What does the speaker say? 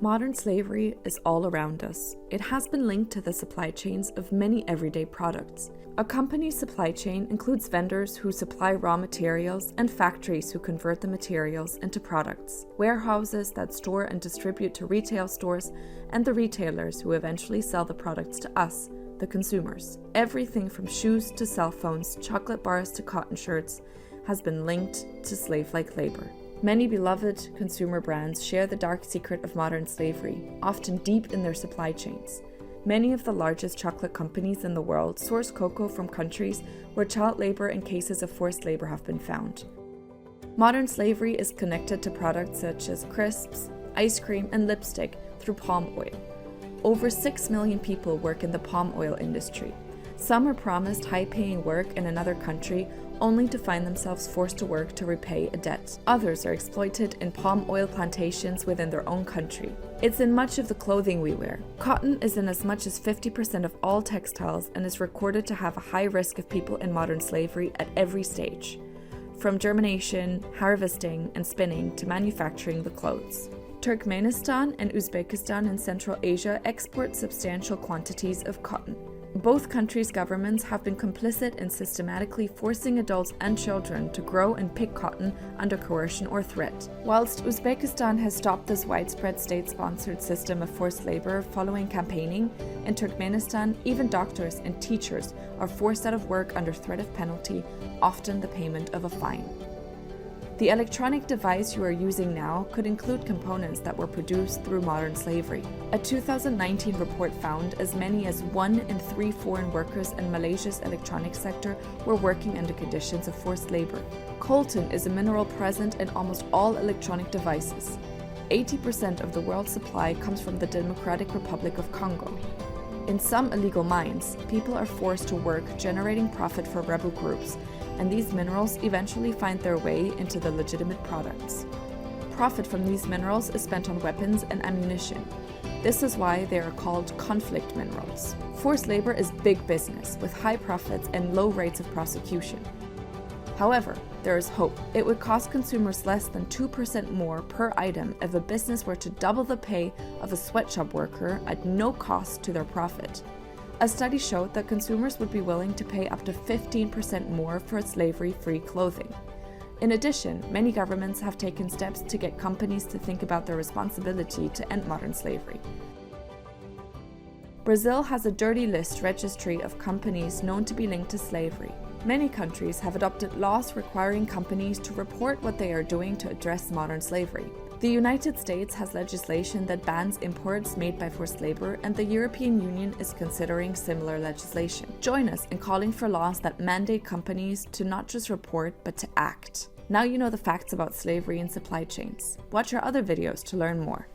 Modern slavery is all around us. It has been linked to the supply chains of many everyday products. A company's supply chain includes vendors who supply raw materials and factories who convert the materials into products, warehouses that store and distribute to retail stores, and the retailers who eventually sell the products to us, the consumers. Everything from shoes to cell phones, chocolate bars to cotton shirts has been linked to slave-like labor. Many beloved consumer brands share the dark secret of modern slavery, often deep in their supply chains. Many of the largest chocolate companies in the world source cocoa from countries where child labor and cases of forced labor have been found. Modern slavery is connected to products such as crisps, ice cream, and lipstick through palm oil. Over 6 million people work in the palm oil industry. Some are promised high-paying work in another country only to find themselves forced to work to repay a debt. Others are exploited in palm oil plantations within their own country. It's in much of the clothing we wear. Cotton is in as much as 50% of all textiles and is recorded to have a high risk of people in modern slavery at every stage, from germination, harvesting, and spinning to manufacturing the clothes. Turkmenistan and Uzbekistan in Central Asia export substantial quantities of cotton. Both countries' governments have been complicit in systematically forcing adults and children to grow and pick cotton under coercion or threat. Whilst Uzbekistan has stopped this widespread state-sponsored system of forced labor following campaigning, in Turkmenistan, even doctors and teachers are forced out of work under threat of penalty, often the payment of a fine. The electronic device you are using now could include components that were produced through modern slavery. A 2019 report found as many as 1 in 3 foreign workers in Malaysia's electronics sector were working under conditions of forced labor. Coltan is a mineral present in almost all electronic devices. 80% of the world's supply comes from the Democratic Republic of Congo. In some illegal mines, people are forced to work generating profit for rebel groups, and these minerals eventually find their way into the legitimate products. Profit from these minerals is spent on weapons and ammunition. This is why they are called conflict minerals. Forced labor is big business, with high profits and low rates of prosecution. However, there is hope. It would cost consumers less than 2% more per item if a business were to double the pay of a sweatshop worker at no cost to their profit. A study showed that consumers would be willing to pay up to 15% more for slavery-free clothing. In addition, many governments have taken steps to get companies to think about their responsibility to end modern slavery. Brazil has a dirty list registry of companies known to be linked to slavery. Many countries have adopted laws requiring companies to report what they are doing to address modern slavery. The United States has legislation that bans imports made by forced labor, and the European Union is considering similar legislation. Join us in calling for laws that mandate companies to not just report, but to act. Now you know the facts about slavery and supply chains. Watch our other videos to learn more.